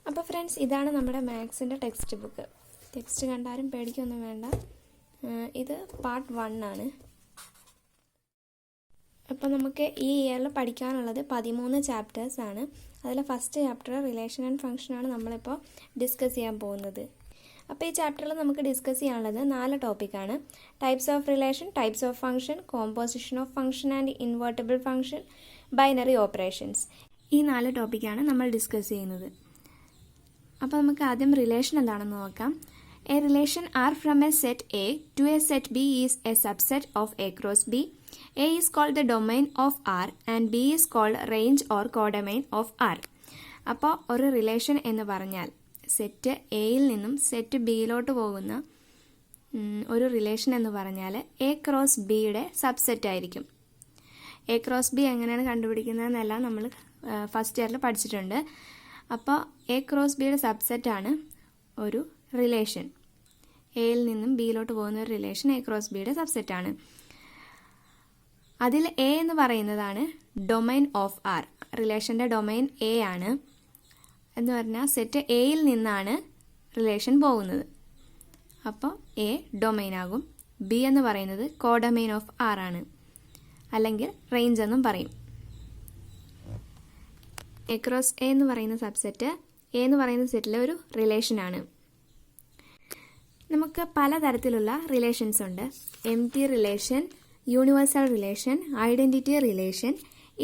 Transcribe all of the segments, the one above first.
അപ്പോൾ ഫ്രണ്ട്സ്, ഇതാണ് നമ്മുടെ മാത്സിൻ്റെ ടെക്സ്റ്റ് ബുക്ക്. ടെക്സ്റ്റ് കണ്ടാലും പേടിക്കൊന്നും വേണ്ട. ഇത് പാർട്ട് 1 ആണ്. അപ്പോൾ നമുക്ക് ഈ ഇയറിൽ പഠിക്കാനുള്ളത് 13 ചാപ്റ്റേഴ്സ് ആണ്. അതിൽ ഫസ്റ്റ് ചാപ്റ്റർ റിലേഷൻ ആൻഡ് ഫംഗ്ഷനാണ് നമ്മളിപ്പോൾ ഡിസ്കസ് ചെയ്യാൻ പോകുന്നത്. അപ്പോൾ ഈ ചാപ്റ്ററിൽ നമുക്ക് ഡിസ്കസ് ചെയ്യാനുള്ളത് 4 ടോപ്പിക്കാണ്. Types of relation, types of function, composition of function and invertible function, binary operations. ഈ 4 ടോപ്പിക്കാണ് നമ്മൾ ഡിസ്കസ് ചെയ്യുന്നത്. അപ്പോൾ നമുക്ക് ആദ്യം റിലേഷൻ എന്താണെന്ന് നോക്കാം. A relation R from a set A to a set B is a subset of A cross B. A is called the domain of R and B is called range or codomain of R. അപ്പോൾ ഒരു relation എന്ന് പറഞ്ഞാൽ set എയിൽ നിന്നും set ബിയിലോട്ട് പോകുന്ന ഒരു relation എന്ന് പറഞ്ഞാൽ എ ക്രോസ് ബിയുടെ സബ്സെറ്റ് ആയിരിക്കും. എ ക്രോസ് ബി എങ്ങനെയാണ് കണ്ടുപിടിക്കുന്നതെന്നെല്ലാം നമ്മൾ ഫസ്റ്റ് ഇയറിൽ പഠിച്ചിട്ടുണ്ട്. അപ്പോൾ എ ക്രോസ് ബിയുടെ സബ്സെറ്റാണ് ഒരു റിലേഷൻ. എയിൽ നിന്നും ബിയിലോട്ട് പോകുന്ന ഒരു റിലേഷൻ എ ക്രോസ് ബിയുടെ സബ്സെറ്റാണ്. അതിൽ എ എന്ന് പറയുന്നതാണ് ഡൊമൈൻ ഓഫ് ആർ. റിലേഷൻ്റെ ഡൊമൈൻ എ ആണ്. എന്ന് പറഞ്ഞാൽ സെറ്റ് എയിൽ നിന്നാണ് റിലേഷൻ പോകുന്നത്. അപ്പോൾ എ ഡൊമൈൻ ആകും. ബി എന്ന് പറയുന്നത് കോഡൊമൈൻ ഓഫ് ആർ ആണ്, അല്ലെങ്കിൽ റേഞ്ച് എന്നും പറയും. എ ക്രോസ് എ എന്ന് പറയുന്ന സബ്സെറ്റ് എ എന്ന് പറയുന്ന സെറ്റിലെ ഒരു റിലേഷനാണ്. നമുക്ക് പലതരത്തിലുള്ള റിലേഷൻസ് ഉണ്ട്. Empty relation, universal relation, identity relation,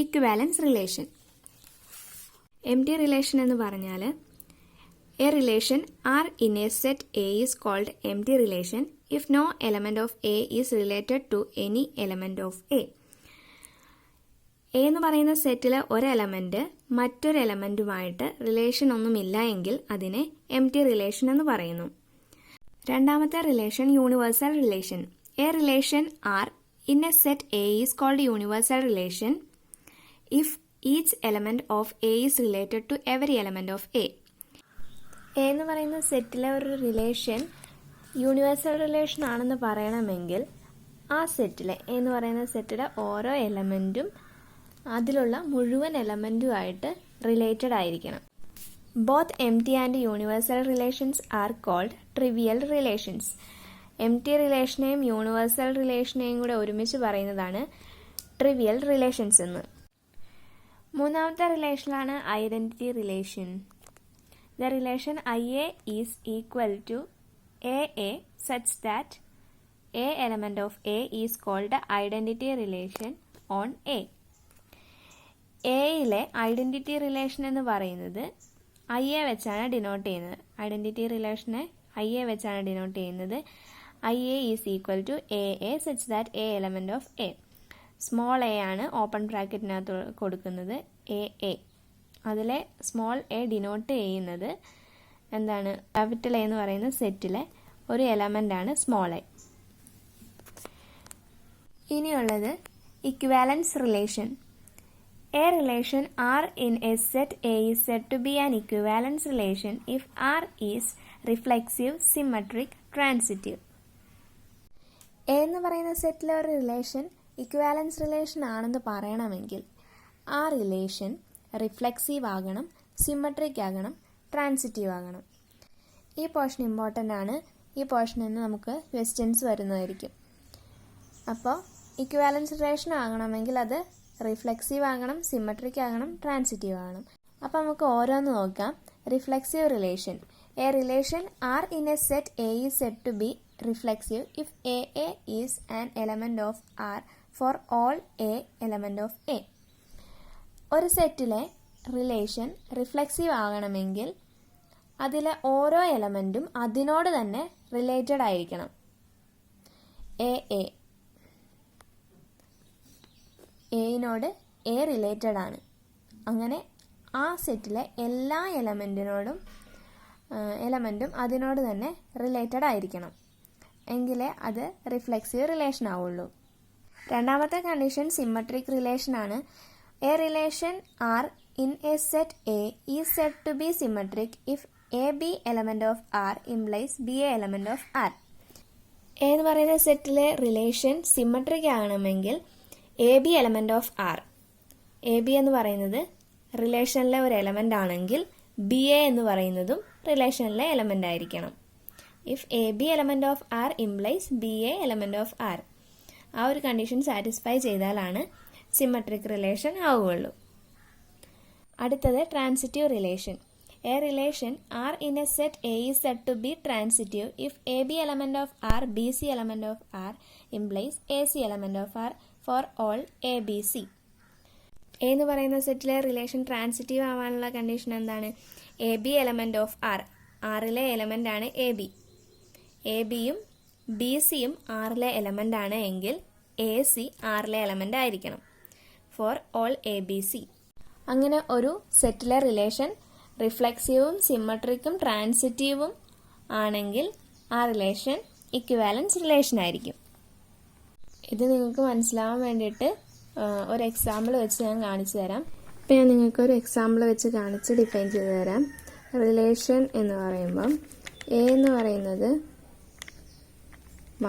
equivalence relation. Empty relation എന്ന് പറഞ്ഞാൽ a relation R in a set A is called empty relation if no element of A is related to any element of A. A എന്ന് പറയുന്ന സെറ്റിലെ ഒരു element മറ്റൊരു എലമെന്റുമായിട്ട് relation ഒന്നുമില്ല എങ്കിൽ അതിനെ എംപ്റ്റി റിലേഷൻ എന്ന് പറയുന്നു. രണ്ടാമത്തെ relation universal relation. A relation R in a set A is called universal relation if each element of A is related to every element of A. A എന്ന് പറയുന്ന സെറ്റിലെ ഒരു റിലേഷൻ യൂണിവേഴ്സൽ റിലേഷൻ ആണെന്ന് പറയണമെങ്കിൽ ആ സെറ്റിലെ എ എന്ന് പറയുന്ന സെറ്റിലെ ഓരോ എലമെന്റും അതിലുള്ള മുഴുവൻ എലമെന്റുമായിട്ട് റിലേറ്റഡ് ആയിരിക്കണം. Both empty and universal relations are called trivial relations. Empty റിലേഷനെയും യൂണിവേഴ്സൽ റിലേഷനെയും കൂടെ ഒരുമിച്ച് പറയുന്നതാണ് ട്രിവിയൽ റിലേഷൻസ് എന്ന്. മൂന്നാമത്തെ റിലേഷനാണ് identity relation. The relation I A is equal to a a such that a element of A is called identity relation on A. എയിലെ identity relation എന്ന് പറയുന്നത് ഐ എ വെച്ചാണ് ഡിനോട്ട് ചെയ്യുന്നത്. ഐഡൻറ്റിറ്റി റിലേഷനെ I A വെച്ചാണ് denote ചെയ്യുന്നത്. I A is equal to a a such that a element of A. Small a ആണ് open ബ്രാക്കറ്റിനകത്ത് കൊടുക്കുന്നത് എ എ. അതിലെ സ്മോൾ എ ഡിനോട്ട് ചെയ്യുന്നത് എന്താണ്? ക്യാപിറ്റൽ എ എന്ന് പറയുന്ന സെറ്റിലെ ഒരു എലമെന്റ് ആണ് സ്മോൾ എ. ഇനിയുള്ളത് equivalence relation. A relation R in a set A is said to be an equivalence relation if R is reflexive, symmetric, transitive. A എന്ന് പറയുന്ന സെറ്റിലെ ഒരു റിലേഷൻ ഇക്വാലൻസ് റിലേഷൻ ആണെന്ന് പറയണമെങ്കിൽ ആ റിലേഷൻ റിഫ്ലെക്സീവ് ആകണം, സിമ്മട്രിക് ആകണം, ട്രാൻസിറ്റീവ് ആകണം. ഈ പോർഷൻ ഇമ്പോർട്ടൻ്റ് ആണ്. ഈ പോർഷനിൽ നിന്ന് നമുക്ക് ക്വസ്റ്റ്യൻസ് വരുന്നതായിരിക്കും. അപ്പോൾ ഇക്വാലൻസ് റിലേഷൻ ആകണമെങ്കിൽ അത് റിഫ്ലെക്സീവ് ആകണം, സിമ്മട്രിക് ആകണം, ട്രാൻസിറ്റീവ് ആകണം. അപ്പോൾ നമുക്ക് ഓരോന്ന് നോക്കാം. Reflexive relation. A relation R in a set A is said to be reflexive if a a is an element of R for all a element of A. ഒരു സെറ്റിലെ relation reflexive ആകണമെങ്കിൽ അതിലെ ഓരോ എലമെന്റും അതിനോട് തന്നെ റിലേറ്റഡ് ആയിരിക്കണം. എയിനോട് A related ആണ്. അങ്ങനെ ആ സെറ്റിലെ എല്ലാ എലമെന്റും അതിനോട് തന്നെ റിലേറ്റഡ് ആയിരിക്കണം. എങ്കിലേ അത് റിഫ്ലെക്സീവ് റിലേഷൻ ആവുള്ളൂ. രണ്ടാമത്തെ കണ്ടീഷൻ സിമ്മട്രിക് റിലേഷൻ ആണ്. A relation R in a set A is said to be symmetric if a b element of R implies b a element of R. A എന്ന് പറയുന്ന സെറ്റിലെ relation symmetric ആകണമെങ്കിൽ a b element of R. A b എന്ന് പറയുന്നത് റിലേഷനിലെ ഒരു element ആണെങ്കിൽ B a എന്ന് പറയുന്നതും റിലേഷനിലെ എലമെൻ്റ് ആയിരിക്കണം. If a b element of R implies b a element of R. ആ ഒരു കണ്ടീഷൻ സാറ്റിസ്ഫൈ ചെയ്താലാണ് സിമെട്രിക് റിലേഷൻ ആവുകയുള്ളൂ. അടുത്തത് transitive relation. A relation R in a set A is said to be transitive if AB element of R, BC element of R implies AC element of R for all ABC. A എന്ന് പറയുന്ന സെറ്റിലെ relation transitive ആവാനുള്ള condition എന്താണ്? A b element of R, ആറിലെ element ആണ് a b. A ബിയും b സിയും ആറിലെ എലമെന്റ് ആണ് എങ്കിൽ എ സി ആറിലെ എലമെന്റ് ആയിരിക്കണം for all a b c. അങ്ങനെ ഒരു സെറ്റിലെ റിലേഷൻ റിഫ്ലെക്സീവും സിമ്മട്രിക്കും ട്രാൻസിറ്റീവും ആണെങ്കിൽ ആ റിലേഷൻ ഇക്വിവാലൻസ് റിലേഷൻ ആയിരിക്കും. ഇത് നിങ്ങൾക്ക് മനസ്സിലാവാൻ വേണ്ടിയിട്ട് ഒരു എക്സാമ്പിൾ വെച്ച് ഞാൻ കാണിച്ചു തരാം. ഇപ്പം ഞാൻ നിങ്ങൾക്ക് ഒരു എക്സാമ്പിൾ വെച്ച് കാണിച്ച് ഡിഫൈൻ ചെയ്ത് തരാം. റിലേഷൻ എന്ന് പറയുമ്പം എ എന്ന് പറയുന്നത്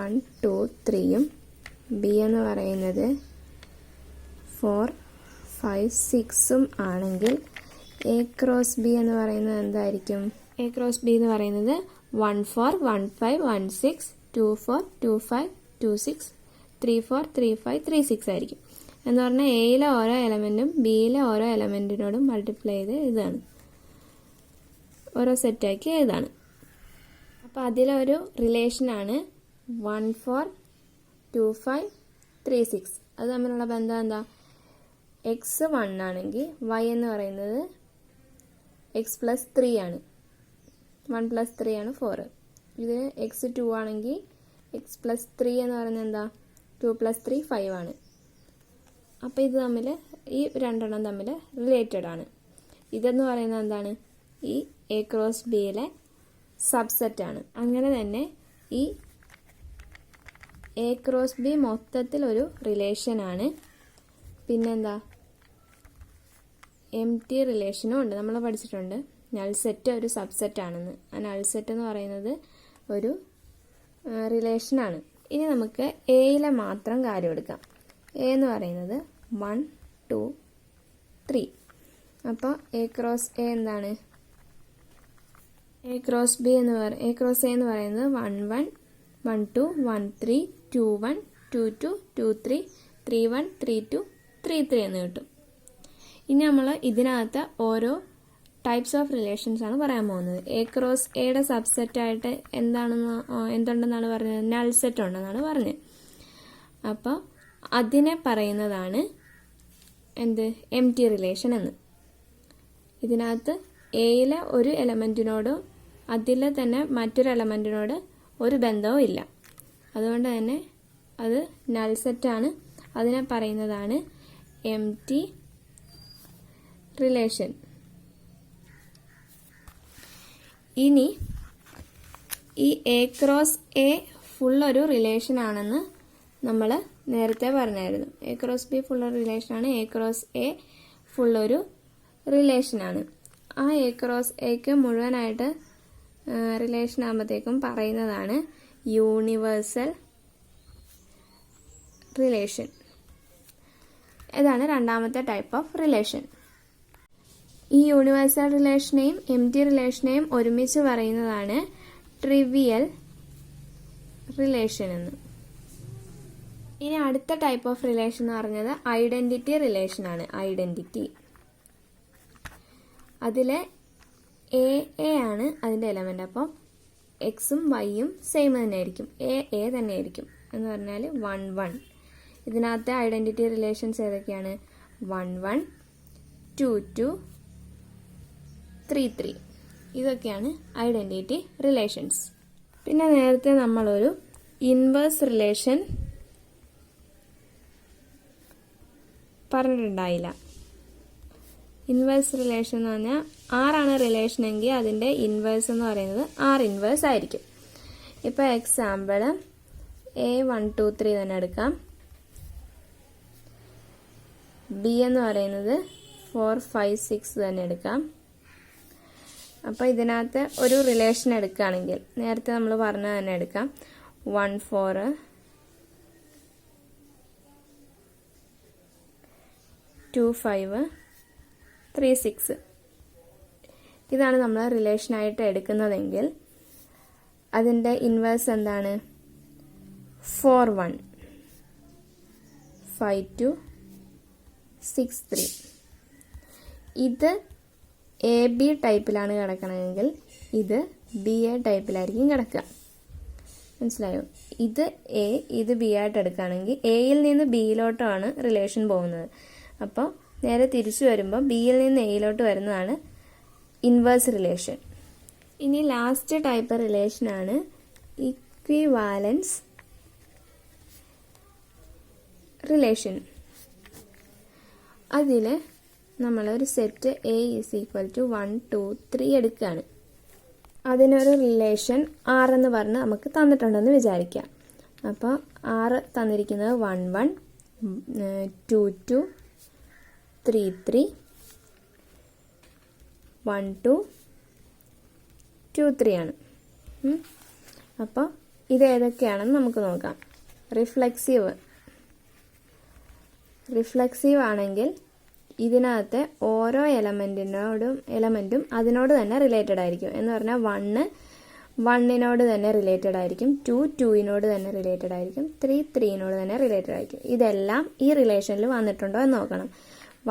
1, 2, 3യും ബി എന്ന് പറയുന്നത് 4, 5, 6ഉം ആണെങ്കിൽ എ ക്രോസ് ബി എന്ന് പറയുന്നത് എന്തായിരിക്കും? എ ക്രോസ് ബി എന്ന് പറയുന്നത് 1, 4, 1, 5, 1, 6, 2, 4, 2, 5, 2, 6, 3, 4, 3, 5, 3, 6 ആയിരിക്കും. എന്ന് പറഞ്ഞാൽ എയിലെ ഓരോ എലമെൻറ്റും ബിയിലെ ഓരോ എലമെൻറ്റിനോടും മൾട്ടിപ്ലൈ ചെയ്ത് ഇതാണ് ഓരോ സെറ്റാക്കി ഇതാണ്. അപ്പോൾ അതിലൊരു റിലേഷനാണ് 1, 4, 2, 5, 3, 6. അത് തമ്മിലുള്ള ബന്ധം എന്താ? എക്സ് 1 ആണെങ്കിൽ വൈ എന്ന് പറയുന്നത് എക്സ് പ്ലസ് 3 ആണ്. 1 + 3 ആണ് 4. ഇതിന് എക്സ് 2 ആണെങ്കിൽ എക്സ് പ്ലസ് 3 എന്ന് പറയുന്നത് എന്താ? 2 + 3 5 ആണ്. അപ്പോൾ ഇത് തമ്മിൽ ഈ രണ്ടെണ്ണം തമ്മിൽ റിലേറ്റഡ് ആണ്. ഇതെന്ന് പറയുന്നത് എന്താണ്? ഈ എ ക്രോസ് ബിയിലെ സബ്സെറ്റ് ആണ്. അങ്ങനെ തന്നെ ഈ എ ക്രോസ് ബി മൊത്തത്തിൽ ഒരു റിലേഷനാണ്. പിന്നെന്താ? എം ടി റിലേഷനും ഉണ്ട്. നമ്മൾ പഠിച്ചിട്ടുണ്ട് നൾ സെറ്റ് ഒരു സബ്സെറ്റ് ആണെന്ന്. ആ നൾ സെറ്റ് എന്ന് പറയുന്നത് ഒരു റിലേഷനാണ്. ഇനി നമുക്ക് എയിലെ മാത്രം കാര്യം എടുക്കാം. എ എന്ന് പറയുന്നത് 1, 2, 3. അപ്പോൾ എ ക്രോസ് എ എന്താണ്? എ ക്രോസ് ബി എന്ന് എ ക്രോസ് എ എന്ന് പറയുന്നത് 1, 1, 1, 2, 1, 3, 2, 1, 2, 2, 2, 3, 3, 1, 3, 2, 3, 3 എന്ന് കിട്ടും. ഇനി നമ്മൾ ഇതിനകത്ത് ഓരോ ടൈപ്സ് ഓഫ് റിലേഷൻസ് ആണ് പറയാൻ പോകുന്നത്. എ ക്രോസ് എയുടെ സബ്സെറ്റായിട്ട് എന്തുണ്ടെന്നാണ് പറഞ്ഞത്? നൾ സെറ്റ് ഉണ്ടെന്നാണ് പറഞ്ഞത്. അപ്പോൾ അതിനെ പറയുന്നതാണ് എന്ത്? എം ടി റിലേഷൻ എന്ന്. ഇതിനകത്ത് എയിലെ ഒരു എലമെൻറ്റിനോടും അതിലെ തന്നെ മറ്റൊരു എലമെൻറ്റിനോട് ഒരു ബന്ധവും ഇല്ല. അതുകൊണ്ട് തന്നെ അത് നൾ സെറ്റാണ്. അതിനെ പറയുന്നതാണ് എം ടി റിലേഷൻ. ഇനി ഈ എ ക്രോസ് എ ഫുൾ ഒരു റിലേഷൻ ആണെന്ന് നമ്മൾ നേരത്തെ പറഞ്ഞായിരുന്നു. എ ക്രോസ് ബി ഫുൾ ഒരു റിലേഷനാണ്. എ ക്രോസ് എ ഫുൾ ഒരു റിലേഷനാണ്. ആ എ ക്രോസ് എക്ക് മുഴുവനായിട്ട് റിലേഷൻ ആകുമ്പോഴത്തേക്കും പറയുന്നതാണ് യൂണിവേഴ്സൽ റിലേഷൻ. ഇതാണ് രണ്ടാമത്തെ ടൈപ്പ് ഓഫ് റിലേഷൻ. ഈ യൂണിവേഴ്സൽ റിലേഷനെയും എം ടി റിലേഷനെയും ഒരുമിച്ച് പറയുന്നതാണ് ട്രിവിയൽ റിലേഷൻ എന്ന്. ഇനി അടുത്ത ടൈപ്പ് ഓഫ് റിലേഷൻ എന്ന് പറഞ്ഞത് ഐഡന്റിറ്റി റിലേഷൻ ആണ്. ഐഡന്റിറ്റി അതിലെ എ ആണ് അതിൻ്റെ എലമെന്റ്. അപ്പം എക്സും വൈയും സെയിം തന്നെ ആയിരിക്കും. എ തന്നെ ആയിരിക്കും എന്ന് പറഞ്ഞാൽ 1, 1. ഇതിനകത്തെ ഐഡന്റിറ്റി റിലേഷൻസ് ഏതൊക്കെയാണ്? 1, 1, 2, 2, 3, 3. ഇതൊക്കെയാണ് ഐഡന്റിറ്റി റിലേഷൻസ്. പിന്നെ നേരത്തെ നമ്മളൊരു ഇൻവേഴ്സ് റിലേഷൻ പറഞ്ഞിട്ടുണ്ടായില്ല. ഇൻവേഴ്സ് റിലേഷൻ എന്ന് പറഞ്ഞാൽ ആറാണ് റിലേഷൻ എങ്കിൽ അതിൻ്റെ ഇൻവേഴ്സ് എന്ന് പറയുന്നത് ആർ ഇൻവേഴ്സ് ആയിരിക്കും. ഇപ്പോൾ എക്സാമ്പിൾ എ 1, 2, 3 തന്നെ എടുക്കാം. ബി എന്ന് പറയുന്നത് 4, 5, 6 തന്നെ എടുക്കാം. അപ്പോൾ ഇതിനകത്ത് ഒരു റിലേഷൻ എടുക്കുകയാണെങ്കിൽ നേരത്തെ നമ്മൾ പറഞ്ഞത് തന്നെ എടുക്കാം. 1, 4, 2, 5, 3, 6. ഇതാണ് നമ്മൾ റിലേഷനായിട്ട് എടുക്കുന്നതെങ്കിൽ അതിൻ്റെ ഇൻവേഴ്സ് എന്താണ്? 4 1 5 2 6 3. ഇത് എ ബി ടൈപ്പിലാണ് കിടക്കണമെങ്കിൽ ഇത് ബി എ ടൈപ്പിലായിരിക്കും കിടക്കുക. മനസ്സിലായോ? ഇത് എ ഇത് ബി ആയിട്ട് എടുക്കുകയാണെങ്കിൽ എയിൽ നിന്ന് ബിയിലോട്ടാണ് റിലേഷൻ പോകുന്നത്. അപ്പോൾ നേരെ തിരിച്ചു വരുമ്പോൾ ബിയിൽ നിന്ന് എയിലോട്ട് വരുന്നതാണ് ഇൻവേഴ്സ് റിലേഷൻ. ഇനി ലാസ്റ്റ് ടൈപ്പ് റിലേഷനാണ് ഇക്വിവാലൻസ് റിലേഷൻ. അതിൽ നമ്മളൊരു set A is equal to 1 2 3 എടുക്കുകയാണ്. അതിനൊരു റിലേഷൻ R എന്ന് പറഞ്ഞ് നമുക്ക് തന്നിട്ടുണ്ടെന്ന് വിചാരിക്കാം. അപ്പോൾ R തന്നിരിക്കുന്നത് 1 1 2 2 3 3 1 2 2 3 ആണ്. അപ്പോൾ ഇത് ഏതൊക്കെയാണെന്ന് നമുക്ക് നോക്കാം. റിഫ്ലെക്സീവ് ആണെങ്കിൽ ഇതിനകത്തെ ഓരോ എലമെൻറ്റും അതിനോട് തന്നെ റിലേറ്റഡ് ആയിരിക്കും. എന്ന് പറഞ്ഞാൽ 1 1നോട് തന്നെ റിലേറ്റഡ് ആയിരിക്കും, 2 2നോട് തന്നെ റിലേറ്റഡ് ആയിരിക്കും, 3 3നോട് തന്നെ റിലേറ്റഡ് ആയിരിക്കും. ഇതെല്ലാം ഈ റിലേഷനിൽ വന്നിട്ടുണ്ടോ എന്ന് നോക്കണം.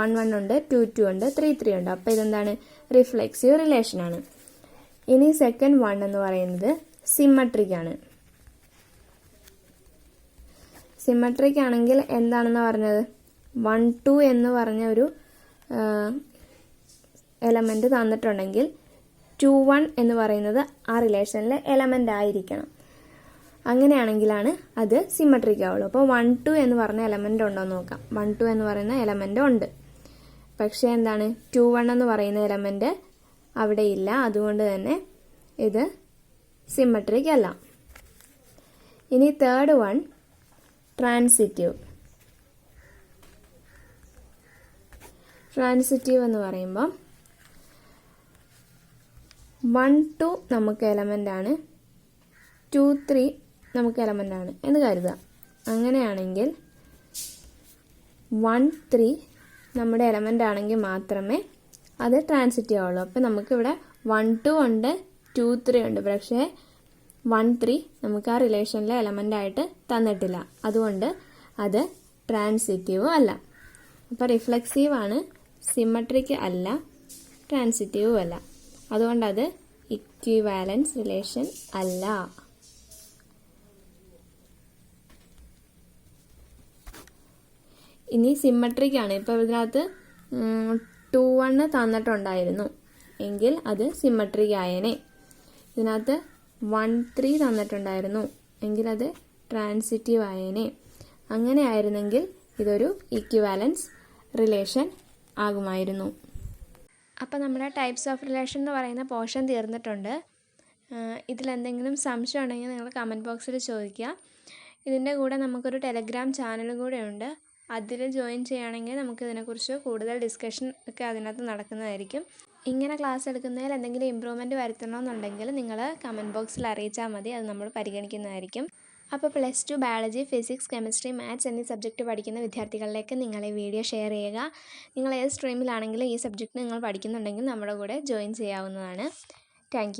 1 1 ഉണ്ട്, 2 2 ഉണ്ട്, 3 3 ഉണ്ട്. അപ്പോൾ ഇതെന്താണ്? റിഫ്ലെക്സീവ് റിലേഷനാണ്. ഇനി സെക്കൻഡ് 1 എന്ന് പറയുന്നത് സിമ്മട്രിക് ആണ്. സിമ്മട്രിക് ആണെങ്കിൽ എന്താണെന്ന് പറഞ്ഞത്? 1 2 എന്ന് പറഞ്ഞ ഒരു എലമെൻറ്റ് തന്നിട്ടുണ്ടെങ്കിൽ 2 1 എന്ന് പറയുന്നത് ആ റിലേഷനിലെ എലമെൻ്റ് ആയിരിക്കണം. അങ്ങനെയാണെങ്കിലാണ് അത് സിമ്മട്രിക് ആവുള്ളൂ. അപ്പോൾ 1 2 എന്ന് പറഞ്ഞ എലമെൻ്റ് ഉണ്ടോ എന്ന് നോക്കാം. 1 2 എന്ന് പറയുന്ന എലമെൻ്റ് ഉണ്ട്, പക്ഷേ എന്താണ്? 2 1 എന്ന് പറയുന്ന എലമെൻ്റ് അവിടെ ഇല്ല. അതുകൊണ്ട് തന്നെ ഇത് സിമ്മട്രിക് അല്ല. ഇനി തേർഡ് 1 ട്രാൻസിറ്റീവ് എന്ന് പറയുമ്പോൾ 1 2 നമുക്ക് എലമെൻ്റ് ആണ്, 2 3 നമുക്ക് എലമെൻ്റ് ആണ് എന്ന് കരുതുക. അങ്ങനെയാണെങ്കിൽ 1 3 നമ്മുടെ എലമെൻ്റ് ആണെങ്കിൽ മാത്രമേ അത് ട്രാൻസിറ്റീവ് ആവുള്ളൂ. അപ്പോൾ നമുക്കിവിടെ 1 2 ഉണ്ട്, 2 3 ഉണ്ട്, പക്ഷേ 1 3 നമുക്ക് ആ റിലേഷനിലെ എലമെൻ്റ് ആയിട്ട് തന്നിട്ടില്ല. അതുകൊണ്ട് അത് ട്രാൻസിറ്റീവും അല്ല. അപ്പോൾ റിഫ്ലെക്സീവ് ആണ്, സിമ്മട്രിക് അല്ല, ട്രാൻസിറ്റീവും അല്ല. അതുകൊണ്ട് അത് ഇക്വിവാലൻസ് റിലേഷൻ അല്ല. ഇനി സിമ്മട്രിക് ആണ്. ഇപ്പോൾ ഇതിനകത്ത് 2 1 തന്നിട്ടുണ്ടായിരുന്നു എങ്കിൽ അത് സിമ്മട്രിക് ആയേനെ. ഇതിനകത്ത് 1 3 തന്നിട്ടുണ്ടായിരുന്നു എങ്കിൽ അത് ട്രാൻസിറ്റീവ് ആയേനെ. അങ്ങനെ ആയിരുന്നെങ്കിൽ ഇതൊരു ഇക്വിവാലൻസ് റിലേഷൻ ആകുമായിരുന്നു. അപ്പോൾ നമ്മുടെ ടൈപ്സ് ഓഫ് റിലേഷൻ എന്ന് പറയുന്ന പോർഷൻ തീർന്നിട്ടുണ്ട്. ഇതിലെന്തെങ്കിലും സംശയം ഉണ്ടെങ്കിൽ നിങ്ങൾ കമൻറ്റ് ബോക്സിൽ ചോദിക്കുക. ഇതിൻ്റെ കൂടെ നമുക്കൊരു ടെലഗ്രാം ചാനലും കൂടെ ഉണ്ട്. അതിൽ ജോയിൻ ചെയ്യുകയാണെങ്കിൽ നമുക്കിതിനെക്കുറിച്ച് കൂടുതൽ ഡിസ്കഷൻ ഒക്കെ അതിനകത്ത് നടക്കുന്നതായിരിക്കും. ഇങ്ങനെ ക്ലാസ് എടുക്കുന്നതിൽ എന്തെങ്കിലും ഇമ്പ്രൂവ്മെൻറ്റ് വരുത്തണമെന്നുണ്ടെങ്കിൽ നിങ്ങൾ കമൻറ്റ് ബോക്സിൽ അറിയിച്ചാൽ മതി, അത് നമ്മൾ പരിഗണിക്കുന്നതായിരിക്കും. അപ്പോൾ +2 ബയോളജി, ഫിസിക്സ്, കെമിസ്ട്രി, മാത്സ് എന്നീ സബ്ജക്റ്റ് പഠിക്കുന്ന വിദ്യാർത്ഥികളിലേക്ക് നിങ്ങൾ ഈ വീഡിയോ ഷെയർ ചെയ്യുക. നിങ്ങൾ ഏത് സ്ട്രീമിലാണെങ്കിലും ഈ സബ്ജക്റ്റ് നിങ്ങൾ പഠിക്കുന്നുണ്ടെങ്കിൽ നമ്മുടെ കൂടെ ജോയിൻ ചെയ്യാവുന്നതാണ്. താങ്ക്